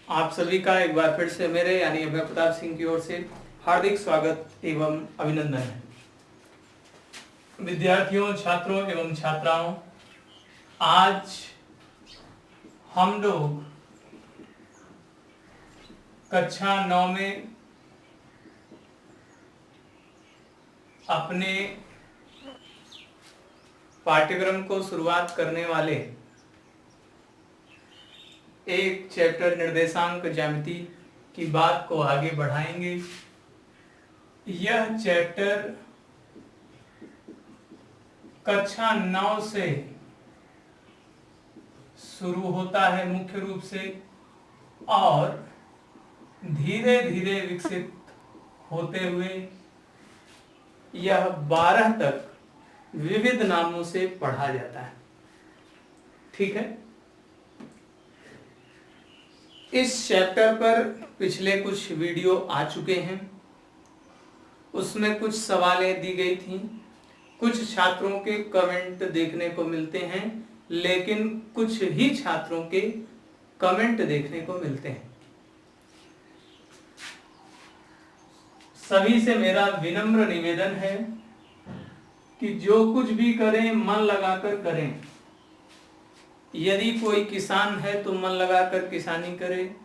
आप सभी का एक बार फिर से मेरे यानी अभय प्रताप सिंह की ओर से हार्दिक स्वागत एवं अभिनंदन है। विद्यार्थियों, छात्रों एवं छात्राओं, आज हम लोग कक्षा 9 में अपने पाठ्यक्रम को शुरुआत करने वाले एक चैप्टर निर्देशांक ज्यामिति की बात को आगे बढ़ाएंगे। यह चैप्टर कक्षा 9 से शुरू होता है मुख्य रूप से और धीरे धीरे विकसित होते हुए यह 12 तक विविध नामों से पढ़ा जाता है। ठीक है, इस चैप्टर पर पिछले कुछ वीडियो आ चुके हैं, उसमें कुछ सवालें दी गई थी, कुछ छात्रों के कमेंट देखने को मिलते हैं, लेकिन कुछ ही छात्रों के कमेंट देखने को मिलते हैं। सभी से मेरा विनम्र निवेदन है कि जो कुछ भी करें मन लगाकर करें। यदि कोई किसान है तो मन लगाकर किसानी करे,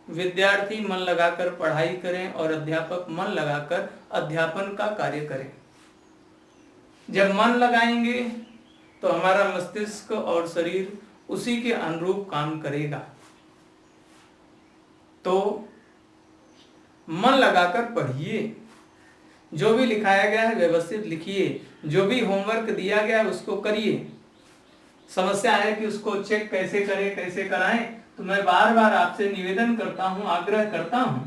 विद्यार्थी मन लगाकर पढ़ाई करें और अध्यापक मन लगाकर अध्यापन का कार्य करें। जब मन लगाएंगे तो हमारा मस्तिष्क और शरीर उसी के अनुरूप काम करेगा। तो मन लगाकर पढ़िए, जो भी लिखाया गया है व्यवस्थित लिखिए, जो भी होमवर्क दिया गया है उसको करिए। समस्या है कि उसको चेक कैसे करें, कैसे कराएं, तो मैं बार बार आपसे निवेदन करता हूं, आग्रह करता हूं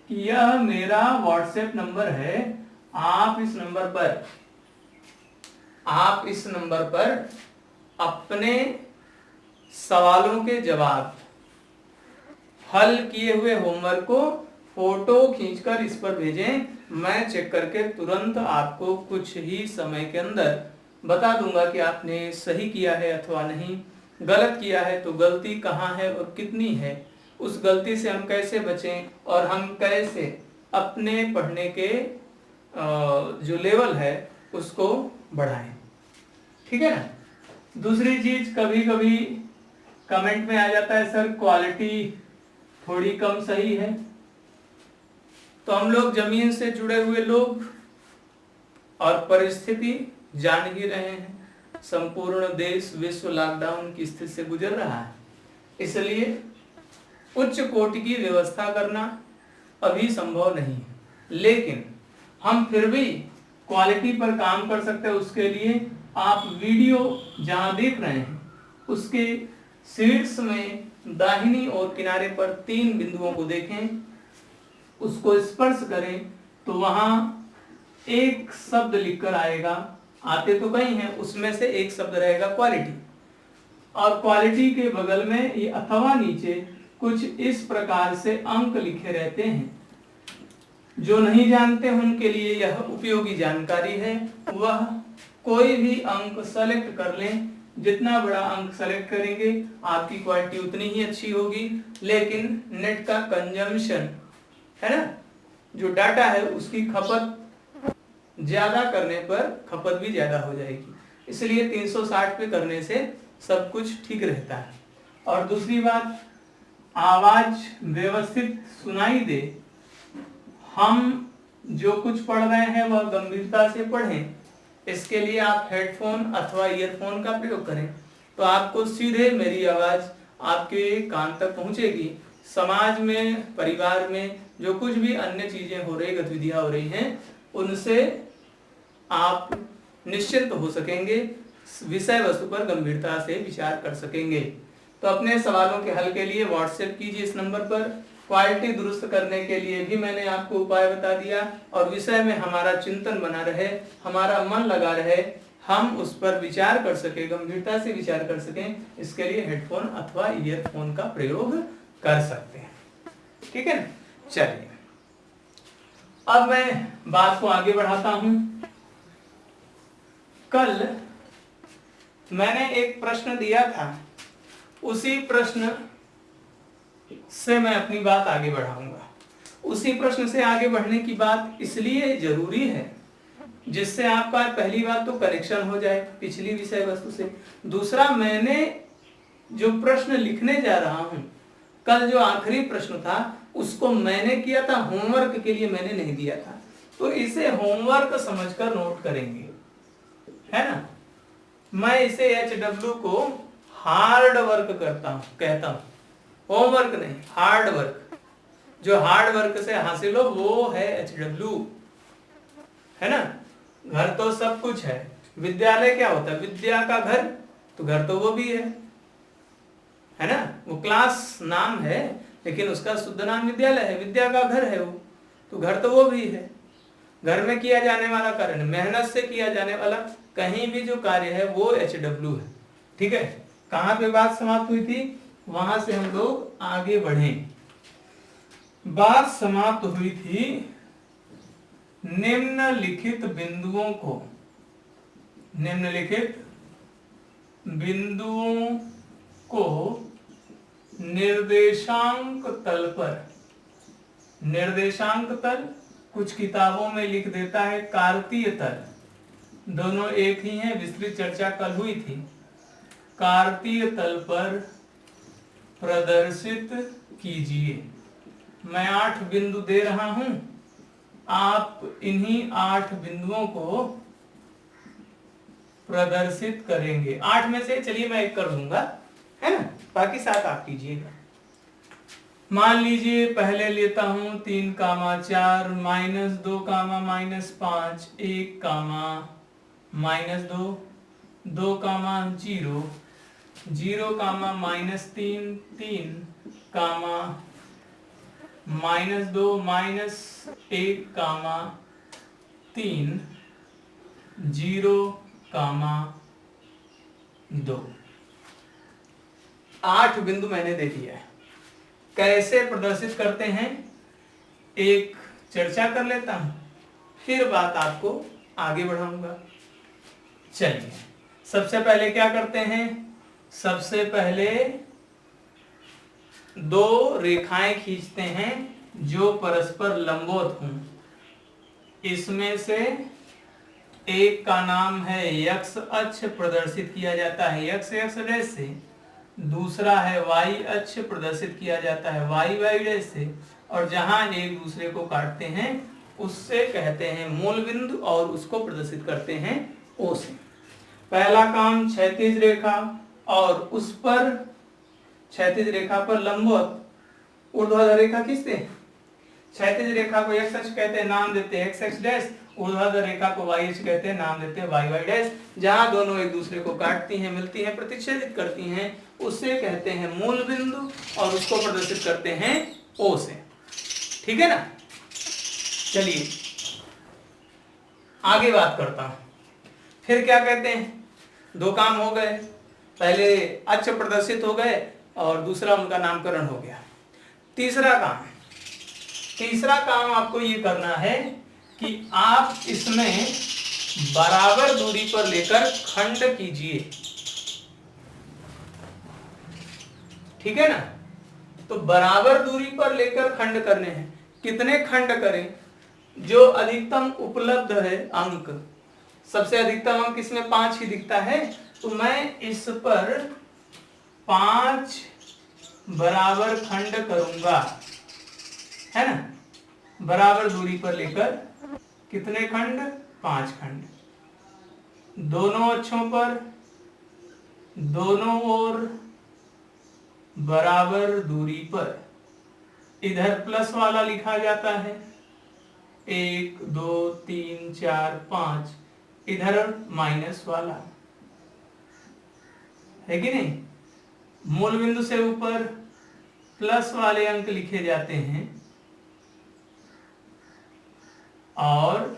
कि यह मेरा व्हाट्सएप नंबर है। आप इस नंबर पर अपने सवालों के जवाब, हल किए हुए होमवर्क को फोटो खींचकर इस पर भेजें। मैं चेक करके तुरंत आपको कुछ ही समय के अंदर बता दूंगा कि आपने सही किया है अथवा नहीं, गलत किया है तो गलती कहाँ है और कितनी है, उस गलती से हम कैसे बचें और हम कैसे अपने पढ़ने के जो लेवल है उसको बढ़ाएं। ठीक है ना। दूसरी चीज, कभी कभी कमेंट में आ जाता है सर क्वालिटी थोड़ी कम सही है। तो हम लोग जमीन से जुड़े हुए लोग और परिस्थिति जान ही रहे हैं, संपूर्ण देश विश्व लॉकडाउन की स्थिति से गुजर रहा है, इसलिए उच्च कोटि की व्यवस्था करना अभी संभव नहीं है, लेकिन हम फिर भी क्वालिटी पर काम कर सकते हैं। उसके लिए आप वीडियो जहां देख रहे हैं उसके शीर्ष में दाहिनी और किनारे पर 3 बिंदुओं को देखें, उसको स्पर्श करें तो वहां एक शब्द लिखकर आएगा, आते तो कई हैं, उसमें से एक शब्द रहेगा क्वालिटी, और क्वालिटी के बगल में ये अथवा नीचे कुछ इस प्रकार से अंक लिखे रहते हैं। जो नहीं जानते उनके लिए यह उपयोगी जानकारी है। वह कोई भी अंक सेलेक्ट कर लें, जितना बड़ा अंक सेलेक्ट करेंगे आपकी क्वालिटी उतनी ही अच्छी होगी, लेकिन नेट का कंजम्पशन है ना, जो डाटा है उसकी खपत ज्यादा करने पर खपत भी ज्यादा हो जाएगी, इसलिए 360 पे करने से सब कुछ ठीक रहता है। और दूसरी बात, आवाज व्यवस्थित सुनाई दे, हम जो कुछ पढ़ रहे हैं वह गंभीरता से पढ़ें। इसके लिए आप हेडफोन अथवा ईयरफोन का प्रयोग करें तो आपको सीधे मेरी आवाज आपके कान तक पहुंचेगी। समाज में, परिवार में जो कुछ भी अन्य चीजें हो रही, गतिविधियां हो रही हैं, उनसे आप निश्चिंत हो सकेंगे, विषय वस्तु पर गंभीरता से विचार कर सकेंगे। तो अपने सवालों के हल के लिए व्हाट्सएप कीजिए इस नंबर पर। क्वालिटी दुरुस्त करने के लिए भी मैंने आपको उपाय बता दिया, और विषय में हमारा चिंतन बना रहे, हमारा मन लगा रहे, हम उस पर विचार कर सके, गंभीरता से विचार कर सकें, इसके लिए हेडफोन अथवा ईयरफोन का प्रयोग कर सकते हैं। ठीक है ना। चलिए अब मैं बात को आगे बढ़ाता हूं। कल मैंने एक प्रश्न दिया था, उसी प्रश्न से मैं अपनी बात आगे बढ़ाऊंगा। उसी प्रश्न से आगे बढ़ने की बात इसलिए जरूरी है जिससे आपका पहली बात तो करेक्शन हो जाए पिछली विषय वस्तु से। दूसरा, मैंने जो प्रश्न लिखने जा रहा हूं, कल जो आखिरी प्रश्न था उसको मैंने किया था, होमवर्क के लिए मैंने नहीं दिया था, तो इसे होमवर्क समझकर नोट करेंगे, है ना। मैं इसे HW को हार्ड वर्क कहता हूं, होमवर्क नहीं, हार्ड वर्क। जो हार्ड वर्क से हासिल हो वो है HW, है ना। घर तो सब कुछ है, विद्यालय क्या होता है, विद्या का घर, तो घर तो वो भी है ना। वो क्लास नाम है लेकिन उसका शुद्ध नाम विद्यालय है, विद्या का घर है वो, तो घर तो वो भी है। घर में किया जाने वाला कार्य, मेहनत से किया जाने वाला कहीं भी जो कार्य है वो HW है, ठीक है। कहां पे बात समाप्त हुई थी, वहां से हम लोग आगे बढ़े। बात समाप्त हुई थी निम्नलिखित बिंदुओं को निर्देशांक तल, कुछ किताबों में लिख देता है कार्तीय तल, दोनों एक ही हैं, विस्तृत चर्चा कल हुई थी। कार्तीय तल पर प्रदर्शित कीजिए। मैं 8 बिंदु दे रहा हूं, आप इन्हीं 8 बिंदुओं को प्रदर्शित करेंगे। 8 में से चलिए मैं एक कर दूंगा, है ना, बाकी 7 आप कीजिएगा। मान लीजिए पहले लेता हूं 3, 4, -2, -5, 1, -2, 2, 0, 0, -3, 3, -2, -1, 3, 0, 2। 8 बिंदु मैंने दे दिया है। कैसे प्रदर्शित करते हैं एक चर्चा कर लेता हूं, फिर बात आपको आगे बढ़ाऊंगा। चलिए सबसे पहले क्या करते हैं, सबसे पहले 2 रेखाएं खींचते हैं जो परस्पर लंबवत हों। इसमें से एक का नाम है x अक्ष, प्रदर्शित किया जाता है x डैश से, दूसरा है y अक्ष, प्रदर्शित किया जाता है y डैश से, और जहां एक दूसरे को काटते हैं उससे कहते हैं मूल बिंदु और उसको प्रदर्शित करते हैं O से। पहला काम क्षैतिज रेखा और उस पर क्षैतिज रेखा पर लंबवत ऊर्ध्वाधर रेखा खींचते हैं। क्षैतिज रेखा को x अक्ष कहते हैं, नाम देते हैं x डैश, ऊर्ध्वाधर रेखा को y अक्ष कहते हैं, नाम देते हैं y डैश। जहां दोनों एक दूसरे को काटती हैं, मिलती हैं, प्रतिच्छेदित करती हैं, उससे कहते हैं मूल बिंदु और उसको प्रदर्शित करते हैं O से, ठीक है ना। चलिए आगे बात करता हूं। फिर क्या कहते हैं, 2 काम हो गए, पहले अक्ष प्रदर्शित हो गए और दूसरा उनका नामकरण हो गया। तीसरा काम आपको ये करना है कि आप इसमें बराबर दूरी पर लेकर खंड कीजिए, ठीक है ना। तो बराबर दूरी पर लेकर खंड करने हैं। कितने खंड करें, जो अधिकतम उपलब्ध है अंक, सबसे अधिकतम अंक इसमें 5 ही दिखता है, तो मैं इस पर 5 बराबर खंड करूंगा, है ना। बराबर दूरी पर लेकर कितने खंड, 5 खंड, दोनों अक्षों पर दोनों ओर बराबर दूरी पर। इधर प्लस वाला लिखा जाता है 1, 2, 3, 4, 5, इधर माइनस वाला है कि नहीं। मूल बिंदु से ऊपर प्लस वाले अंक लिखे जाते हैं और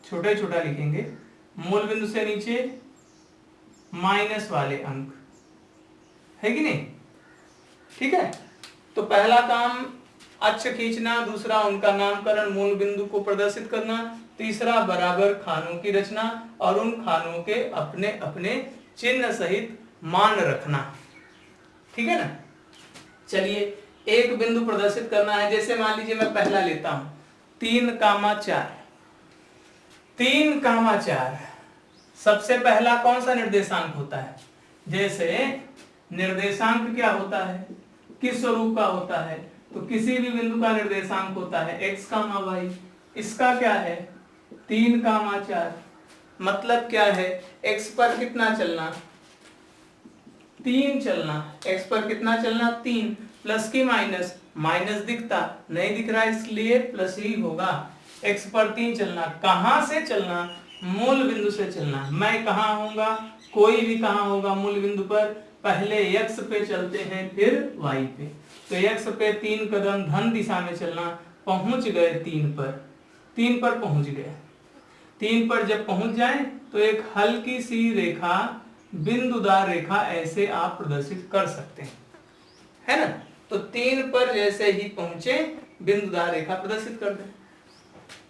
छोटा छोटा लिखेंगे। मूल बिंदु से नीचे माइनस वाले अंक, है कि नहीं, ठीक है। तो पहला काम अक्ष खींचना, दूसरा उनका नामकरण, मूल बिंदु को प्रदर्शित करना, तीसरा बराबर खानों की रचना और उन खानों के अपने अपने चिन्ह सहित मान रखना, ठीक है ना। चलिए एक बिंदु प्रदर्शित करना है, जैसे मान लीजिए मैं पहला लेता हूं 3,4। 3,4 सबसे पहला कौन सा निर्देशांक होता है? जैसे निर्देशांक क्या होता है, किस स्वरूप का होता है? तो किसी भी बिंदु का निर्देशांक होता है x, y। इसका क्या है 3,4। मतलब क्या है, x पर कितना चलना, 3 चलना। x पर कितना चलना, 3। प्लस की माइनस, माइनस दिखता नहीं, दिख रहा इसलिए प्लस ही होगा। x पर 3 चलना, कहां से चलना, मूल बिंदु से चलना। मैं कहां होऊंगा, कोई भी कहां होगा मूल बिंदु पर, पहले x पे चलते हैं फिर y पे। तो x पे 3 कदम धन दिशा में चलना, पहुंच गए 3 पर। 3 पर पहुंच गए। 3 पर जब पहुंच जाएं तो एक हल्की सी रेखा, बिंदुदार रेखा ऐसे आप प्रदर्शित कर सकते हैं, है ना। तो 3 पर जैसे ही पहुंचे बिंदुदार रेखा प्रदर्शित कर दें।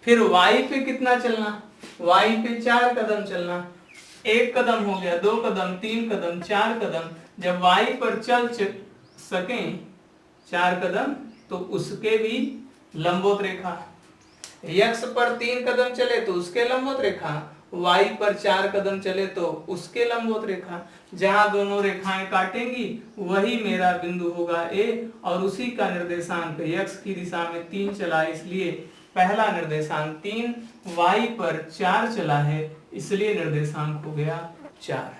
फिर y पे कितना चलना, y पे 4 कदम चलना। 1 कदम हो गया, 2 कदम, 3 कदम, 4 कदम। जब y पर चल सकें 4 कदम तो उसके भी लंबवत रेखा। x पर 3 कदम चले तो उसके लंबवत रेखा, y पर 4 कदम चले तो उसके लंबवत रेखा। जहां दोनों रेखाएं काटेंगी वही मेरा बिंदु होगा A, और उसी का निर्देशांक x की दिशा में 3 चला, इसलिए पहला निर्देशांक 3, y पर 4 चला है, इसलिए निर्देशांक हो गया 4।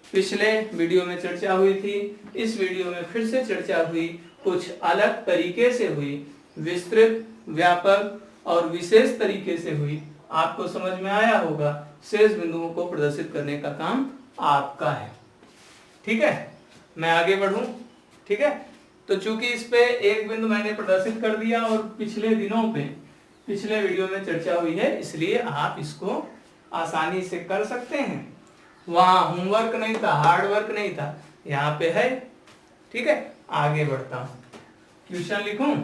पिछले वीडियो में चर्चा हुई थी, इस वीडियो में फिर से चर्चा हुई, कुछ अलग तरीके से हुई, विस्तृत, व्यापक और विशेष तरीके से हुई। आपको समझ में आया होगा। शेष बिंदुओं को प्रदर्शित करने का काम आपका है। ठीक है, मैं आगे बढ़ूं। ठीक है, तो चूंकि इस पे एक बिंदु मैंने प्रदर्शित कर दिया और पिछले दिनों पे, पिछले वीडियो में चर्चा हुई है, इसलिए आप इसको आसानी से कर सकते हैं। वहां होमवर्क नहीं था, हार्ड वर्क नहीं था, यहाँ पे है। ठीक है, आगे बढ़ता हूं, क्वेश्चन लिखूं,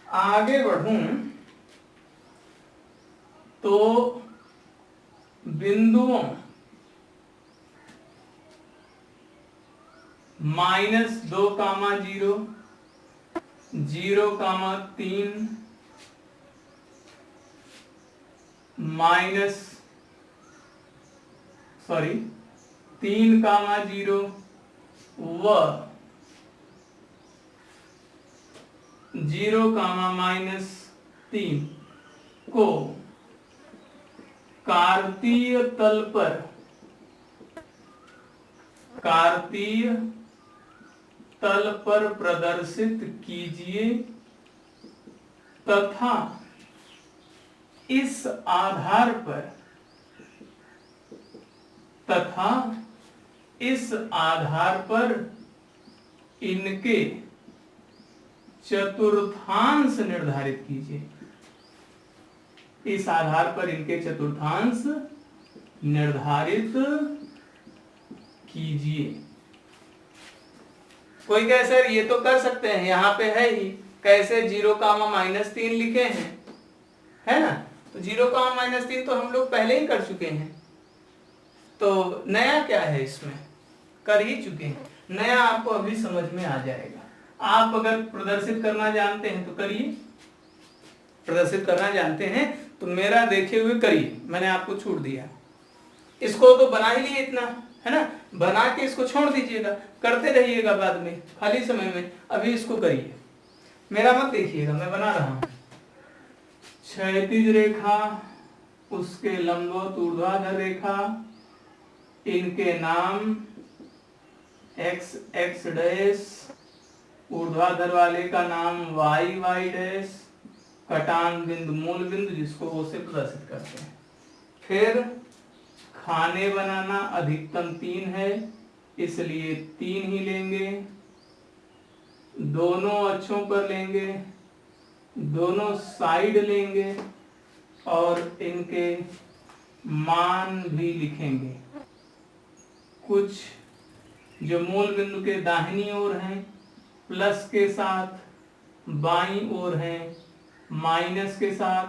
आगे बढ़ूं तो बिंदुओं -2, 0, 0, 3, -3, 0 व 0, -3 को कार्तीय तल पर, कार्तीय तल पर प्रदर्शित कीजिए तथा इस आधार पर, तथा इस आधार पर इनके चतुर्थांश निर्धारित कीजिए। इस आधार पर इनके चतुर्थांश निर्धारित कीजिए। कोई कहे सर ये तो कर सकते हैं, यहाँ पे है ही, कैसे 0, -3 लिखे हैं, है ना। तो 0, -3 तो हम लोग पहले ही कर चुके हैं, तो नया क्या है इसमें, कर ही चुके हैं। नया आपको अभी समझ में आ जाएगा। आप अगर प्रदर्शित करना जानते हैं तो करिए, प्रदर्शित करना जानते हैं तो मेरा देखे हुए करिए, मैंने आपको छूट दिया। इसको तो बना ही लिए इतना, है ना, बना के इसको छोड़ दीजिएगा, करते रहिएगा बाद में खाली समय में। अभी इसको करिए, मेरा मत देखिएगा, मैं बना रहा हूं। क्षैतिज रेखा, उसके लंबवत ऊर्ध्वाधर रेखा, इनके नाम x, x डैश, ऊर्ध्वाधर वाले का नाम y, y डैश, कटान बिंदु मूल बिंदु जिसको वो से प्रदर्शित करते हैं। फिर खाने बनाना अधिकतम 3 है, इसलिए 3 ही लेंगे, दोनों अक्षों पर लेंगे, दोनों साइड लेंगे और इनके मान भी लिखेंगे। कुछ जो मूल बिंदु के दाहिनी ओर हैं प्लस के साथ, बाईं ओर हैं माइनस के साथ,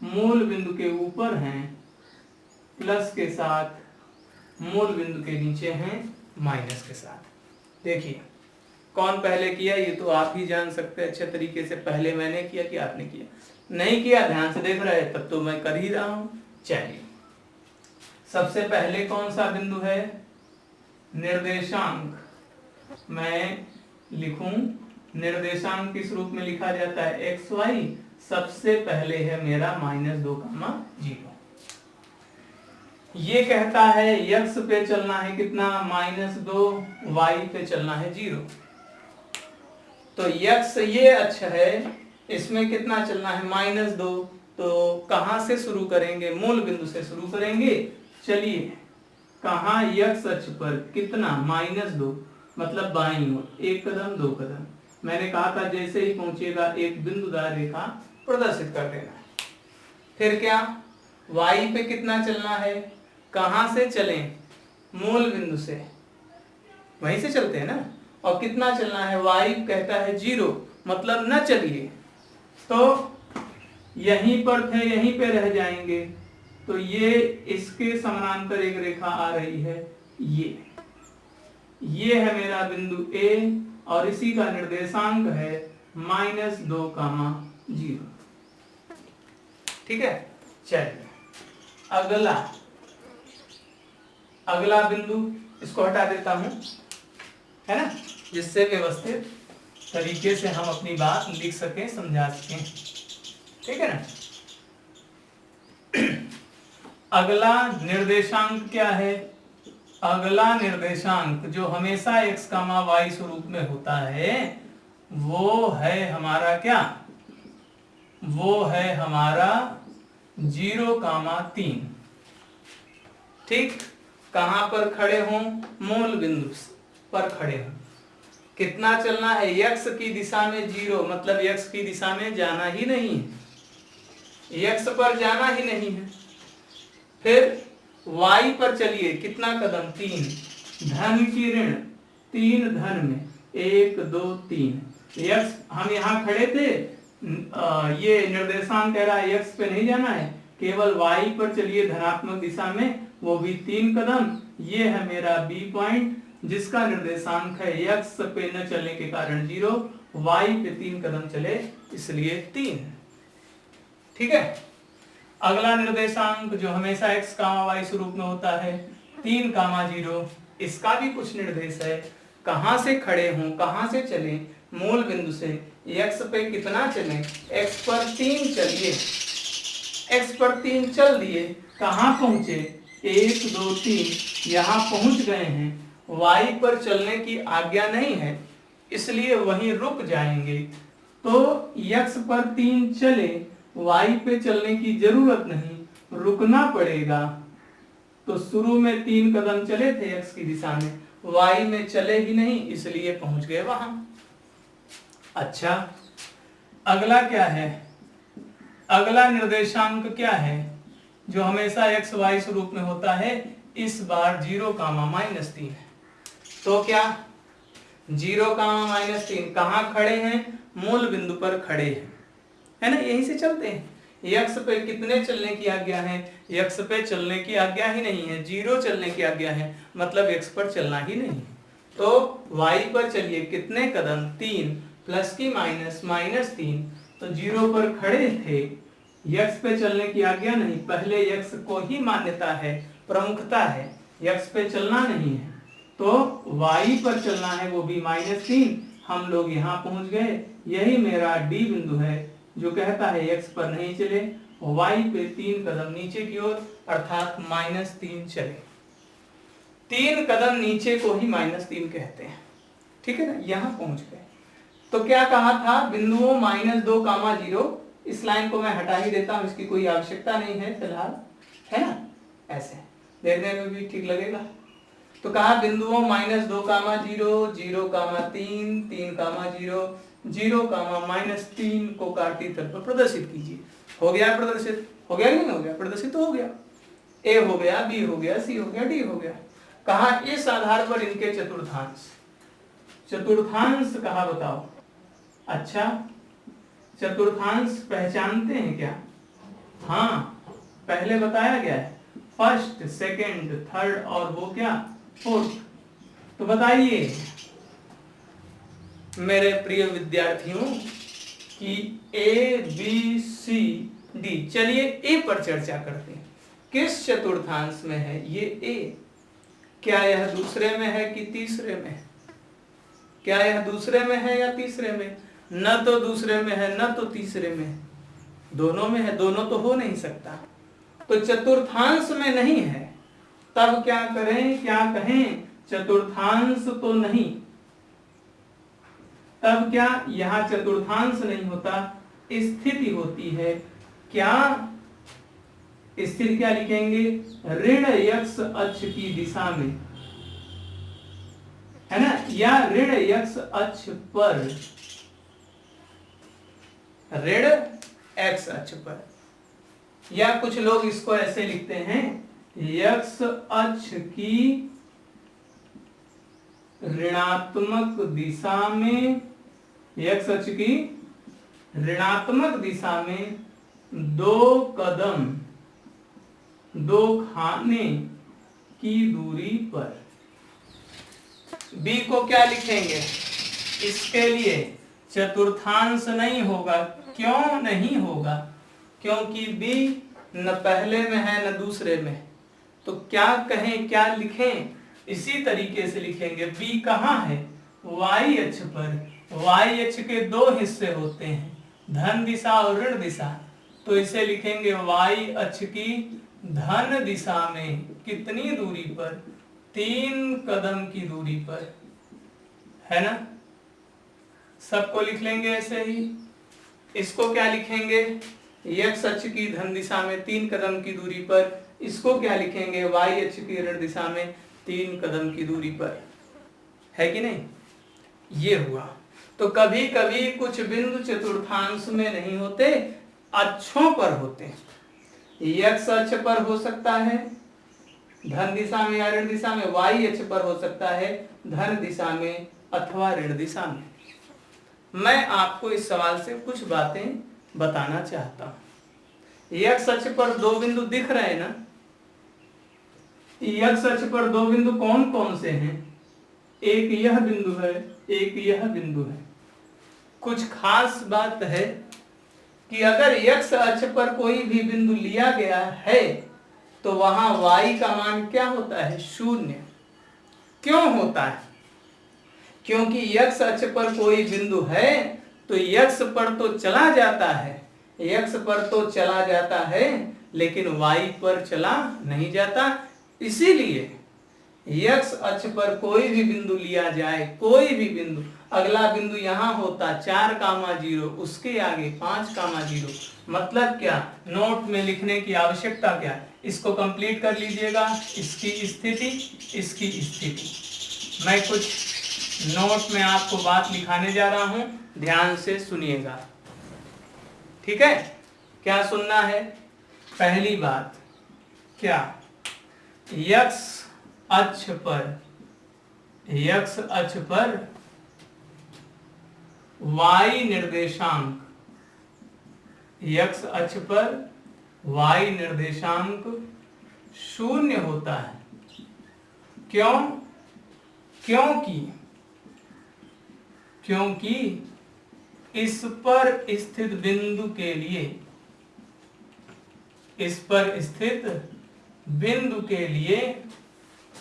मूल बिंदु के ऊपर हैं प्लस के साथ, मूल बिंदु के नीचे हैं माइनस के साथ। देखिए कौन पहले किया ये तो आप ही जान सकते हैं अच्छे तरीके से, पहले मैंने किया कि आपने किया। नहीं किया, ध्यान से देख रहे तब तो मैं कर ही रहा हूं। चलिए, सबसे पहले कौन सा बिंदु है? निर्देशांक। मैं लिखूं, निर्देशांक किस रूप में लिखा जाता है? X Y. सबसे पहले है मेरा -2,0। ये कहता है x पे चलना है कितना? -2, y पे चलना है 0। तो x ये अक्ष है, इसमें कितना चलना है? -2। तो कहां से शुरू करेंगे? मूल बिंदु से शुरू करेंगे। चलिए, कहां? x अक्ष पर कितना? -2, मतलब बाईं ओर 1 कदम 2 कदम। मैंने कहा था जैसे ही पहुंचेगा एक बिंदुदार रेखा प्रदर्शित कर देना। फिर क्या? y पे कितना चलना है? कहां से चलें? मूल बिंदु से, वहीं से चलते हैं ना। और कितना चलना है? y कहता है 0, मतलब न चलिए, तो यहीं पर थे, यहीं पे रह जाएंगे। तो ये इसके समानांतर एक रेखा आ रही है, ये है मेरा बिंदु A, और इसी का निर्देशांक है -2,0। ठीक है। चलिए, अगला बिंदु, इसको हटा देता हूं, है ना, जिससे व्यवस्थित तरीके से हम अपनी बात लिख सकें, समझा सकें। ठीक है ना। अगला निर्देशांक क्या है? अगला निर्देशांक जो हमेशा x, y स्वरूप में होता है, वो है हमारा क्या? वो है हमारा 0,3। ठीक। कहां पर खड़े हों? मूल बिंदु पर खड़े हों। कितना चलना है? x की दिशा में 0, मतलब x की दिशा में जाना ही नहीं है, x पर जाना ही नहीं है। फिर y पर चलिए, कितना कदम? 3। धन की ऋण, 3 धन में 1 2 3। x, हम यहाँ खड़े थे, ये निर्देशांक कह रहा है x पे नहीं जाना है, केवल y पर चलिए धनात्मक दिशा में, वो भी 3 कदम। ये है मेरा B पॉइंट, जिसका निर्देशांक है x पे न चलने के कारण 0, y पे 3 कदम चले इसलिए 3। ठीक है। अगला निर्देशांक जो हमेशा x, y स्वरूप में होता है, 3,0। इसका भी कुछ निर्देश है। कहां से खड़े हों, कहां से चलें? मूल बिंदु से। x पे कितना चलें? x पर 3 चलिए, x पर 3 चल दिए, कहां पहुंचे? 1 2 3, यहां पहुंच गए हैं। y पर चलने की आज्ञा नहीं है, इसलिए वहीं रुक जाएंगे। तो x पर 3 चले, y पे चलने की जरूरत नहीं, रुकना पड़ेगा। तो शुरू में 3 कदम चले थे x की दिशा में, y में चले ही नहीं, इसलिए पहुंच गए वहां। अच्छा, अगला क्या है? अगला निर्देशांक क्या है जो हमेशा x y स्वरूप में होता है? इस बार 0,-3 है। तो क्या? 0,-3। कहां खड़े हैं? मूल बिंदु पर खड़े हैं, है ना, यहीं से चलते हैं। x पे कितने चलने की आज्ञा है? x पे चलने की आज्ञा ही नहीं है, 0 चलने की आज्ञा है, मतलब x पर चलना ही नहीं। तो y पर चलिए, कितने कदम? 3, प्लस की माइनस -3। तो 0 पर खड़े थे, x पे चलने की आज्ञा नहीं, पहले x को ही मान्यता है, प्रमुखता है, x पे चलना नहीं है। तो y पर चलना है, वो भी -3। हम लोग यहाँ पहुंच गए। यही मेरा D बिंदु है जो कहता है x पर नहीं चले, y पे 3 कदम नीचे की ओर, अर्थात -3 चले। 3 कदम नीचे को ही -3 कहते हैं। ठीक है ना, यहाँ पहुंच गए। तो क्या कहा था? बिंदुओं -2,0। इस लाइन को मैं हटा ही देता हूं, इसकी कोई आवश्यकता नहीं है फिलहाल, है ना, ऐसे देखने में भी ठीक लगेगा। तो कहा बिंदुओं -2,0, 0,3, 3,0, 0,-3 को काटती तल पर प्रदर्शित कीजिए। हो गया प्रदर्शित? हो गया कि नहीं हो गया? प्रदर्शित हो गया। A हो गया, B हो गया, C हो गया, D हो गया। कहा इस आधार पर इनके चतुर्थांश कहा, बताओ। अच्छा, चतुर्थांश पहचानते हैं क्या? हाँ, पहले बताया गया है, फर्स्ट, सेकंड, थर्ड और वो क्या? फोर्थ। तो बताइए, मेरे प्रिय विद्यार्थियों कि ABCD, चलिए ए पर चर्चा करते हैं। किस चतुर्थांश में है ये ए? क्या यह दूसरे में है कि तीसरे में है? क्या यह दूसरे में है या तीसरे में? न तो दूसरे में है न तो तीसरे में है, दोनों में है। दोनों तो हो नहीं सकता, तो चतुर्थांश में नहीं है। तब क्या करें, क्या कहें? चतुर्थांश तो नहीं। तब क्या, यहां चतुर्थांश नहीं होता, स्थिति होती है। क्या स्थिति? क्या लिखेंगे? ऋण x अक्ष की दिशा में, है ना, या ऋण x अक्ष पर, ऋण x अक्ष पर, या कुछ लोग इसको ऐसे लिखते हैं, x अक्ष की ऋणात्मक दिशा में, x अक्ष की ऋणात्मक दिशा में 2 कदम 2 खाने की दूरी पर। बी को क्या लिखेंगे? इसके लिए चतुर्थांश नहीं होगा। क्यों नहीं होगा? क्योंकि बी न पहले में है न दूसरे में। तो क्या कहें, क्या लिखें? इसी तरीके से लिखेंगे। बी कहाँ है? y अक्ष पर। y अक्ष के 2 हिस्से होते हैं, धन दिशा और ऋण दिशा। तो इसे लिखेंगे y अक्ष की धन दिशा में कितनी दूरी पर? 3 कदम की दूरी पर, है ना। सबको लिख लेंगे ऐसे ही। इसको क्या लिखेंगे? x अक्ष की धन दिशा में 3 कदम की दूरी पर। इसको क्या लिखेंगे? y अक्ष की ऋण दिशा में 3 कदम की दूरी पर, है कि नहीं? ये हुआ। तो कभी कभी कुछ बिंदु चतुर्थांश में नहीं होते, अक्षों पर होते हैं। x अक्ष पर हो सकता है धन दिशा में या ऋण दिशा में, y अक्ष पर हो सकता है धन दिशा में अथवा ऋण दिशा में। मैं आपको इस सवाल से कुछ बातें बताना चाहता हूं। x अक्ष पर 2 बिंदु दिख रहे हैं ना? x अक्ष पर 2 बिंदु कौन कौन से हैं? एक यह बिंदु है, एक यह बिंदु है। कुछ खास बात है कि अगर x अक्ष पर कोई भी बिंदु लिया गया है तो वहां y का मान क्या होता है? 0। क्यों होता है? क्योंकि x अक्ष पर कोई बिंदु है तो x पर तो चला जाता है, x पर तो चला जाता है, लेकिन y पर चला नहीं जाता। इसीलिए x अक्ष पर कोई भी बिंदु लिया जाए, कोई भी बिंदु, अगला बिंदु यहां होता 4,0, उसके आगे 5,0। मतलब क्या? नोट में लिखने की आवश्यकता क्या? इसको कंप्लीट कर लीजिएगा। इसकी स्थिति, इसकी स्थिति। मैं कुछ नोट में आपको बात लिखाने जा रहा हूं, ध्यान से सुनिएगा, ठीक है? क्या सुनना है? पहली बात, क्या x अक्ष पर y निर्देशांक, x अक्ष पर y निर्देशांक 0 होता है। क्यों? क्योंकि इस पर स्थित बिंदु के लिए, इस पर स्थित बिंदु के लिए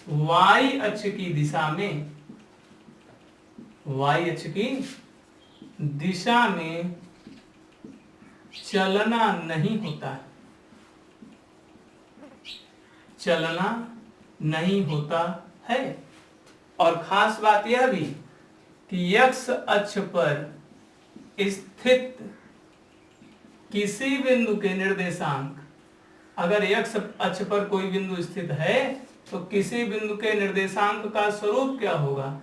y अक्ष की दिशा में, y अक्ष की दिशा में चलना नहीं होता, चलना नहीं होता है। और खास बात यह भी कि x अक्ष पर स्थित किसी बिंदु के निर्देशांक, अगर x अक्ष पर कोई बिंदु स्थित है तो किसी बिंदु के निर्देशांक का स्वरूप क्या होगा?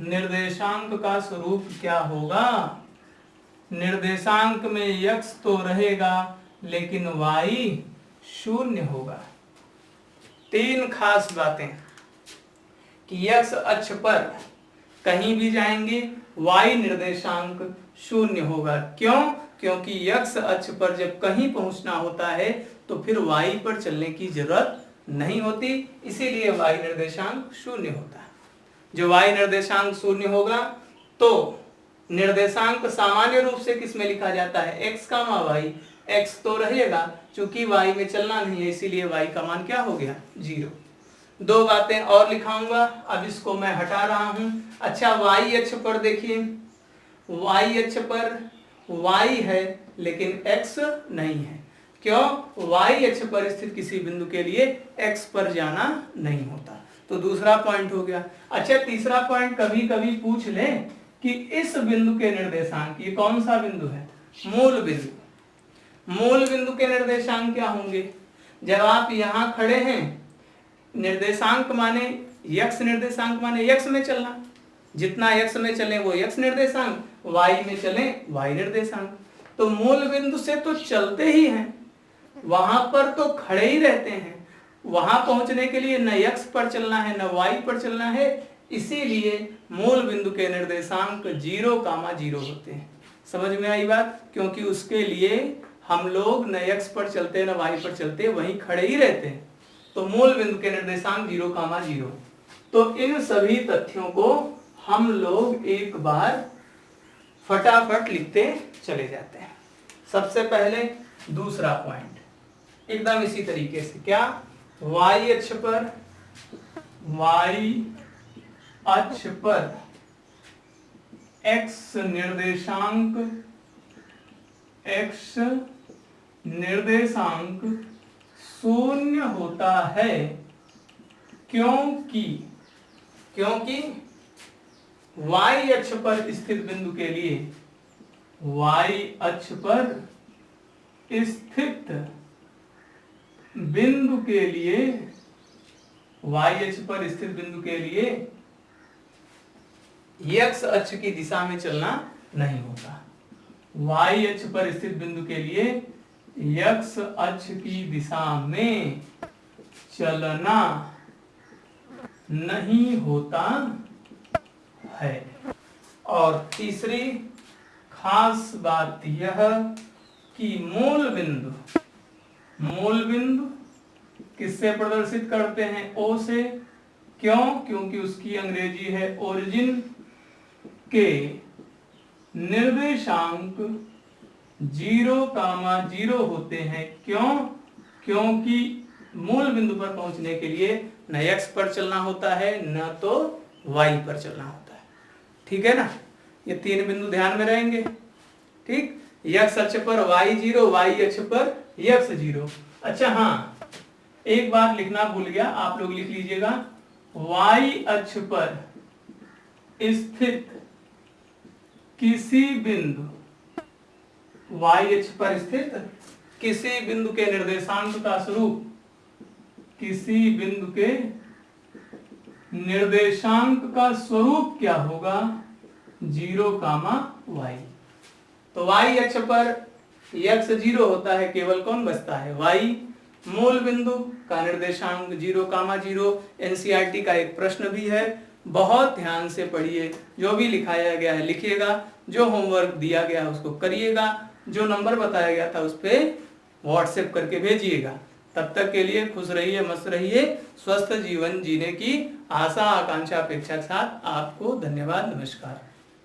निर्देशांक का स्वरूप क्या होगा? निर्देशांक में x तो रहेगा लेकिन y 0 होगा। 3 खास बातें कि x अक्ष पर कहीं भी जाएंगे y निर्देशांक 0 होगा। क्यों? क्योंकि x अक्ष पर जब कहीं पहुंचना होता है तो फिर y पर चलने की जरूरत नहीं होती, इसीलिए y निर्देशांक 0 होता है। जो y निर्देशांक 0 होगा तो निर्देशांक सामान्य रूप से किस में लिखा जाता है, x कामा वाई। x तो रहेगा, चूंकि y में चलना नहीं है इसीलिए y का मान क्या हो गया, 0। दो बातें और लिखाऊंगा, अब इसको मैं हटा रहा हूं। अच्छा, y अक्ष पर देखिए, y अक्ष पर y है लेकिन x नहीं है। क्यों? y अक्ष पर स्थित किसी बिंदु के लिए x पर जाना नहीं होता। तो दूसरा पॉइंट हो गया। अच्छा, तीसरा पॉइंट कभी कभी पूछ ले कि इस बिंदु के निर्देशांक, ये कौन सा बिंदु है, मूल बिंदु। मूल बिंदु के निर्देशांक क्या होंगे? जब आप यहाँ खड़े हैं, निर्देशांक माने x निर्देशांक माने x में चलना, जितना x में चले वो x निर्देशांक, y में चले y निर्देशांक। तो मूल बिंदु से तो चलते ही हैं, वहां पर तो खड़े ही रहते हैं, वहां पहुंचने के लिए न x पर चलना है न y पर चलना है, इसीलिए मूल बिंदु के निर्देशांक 0,0 होते हैं। समझ में आई बात? क्योंकि उसके लिए हम लोग न x पर चलते न y पर चलते, वहीं खड़े ही रहते हैं। तो मूल बिंदु के निर्देशांक 0,0। तो इन सभी तथ्यों को हम लोग एक बार फटाफट लिखते चले जाते हैं। सबसे पहले दूसरा पॉइंट एकदम इसी तरीके से, क्या, y अक्ष पर x निर्देशांक 0 होता है, क्योंकि y अक्ष पर स्थित बिंदु के लिए, y अक्ष पर स्थित बिंदु के लिए, y अक्ष पर स्थित बिंदु के लिए x अक्ष की दिशा में चलना नहीं होता। y अक्ष पर स्थित बिंदु के लिए x अक्ष की दिशा में चलना नहीं होता है। और तीसरी खास बात यह कि मूल बिंदु किससे प्रदर्शित करते हैं, O से। क्यों? क्योंकि उसकी अंग्रेजी है ओरिजिन के निर्देशांक 0,0 होते हैं। क्यों? क्योंकि मूल बिंदु पर पहुंचने के लिए न x पर चलना होता है न तो y पर चलना होता है। ठीक है ना? ये तीन बिंदु ध्यान में रहेंगे। ठीक, x अक्ष पर y0, y अक्ष पर x0। अच्छा हाँ, एक बात लिखना भूल गया, आप लोग लिख लीजिएगा, y अक्ष पर स्थित किसी बिंदु, y अक्ष पर स्थित किसी बिंदु के निर्देशांक का स्वरूप, किसी बिंदु के निर्देशांक का स्वरूप क्या होगा, 0,y। तो y अक्ष पर x0 होता है, केवल कौन बचता है, y। मूल बिंदु का निर्देशांक 0,0। एनसीईआरटी का एक प्रश्न भी है, बहुत ध्यान से पढ़िए, जो भी लिखाया गया है लिखिएगा, जो होमवर्क दिया गया है उसको करिएगा, जो नंबर बताया गया था उस पर व्हाट्सएप करके भेजिएगा। तब तक के लिए खुश रहिए, मस्त रहिए, स्वस्थ जीवन जीने की आशा आकांक्षा अपेक्षा के साथ आपको धन्यवाद, नमस्कार।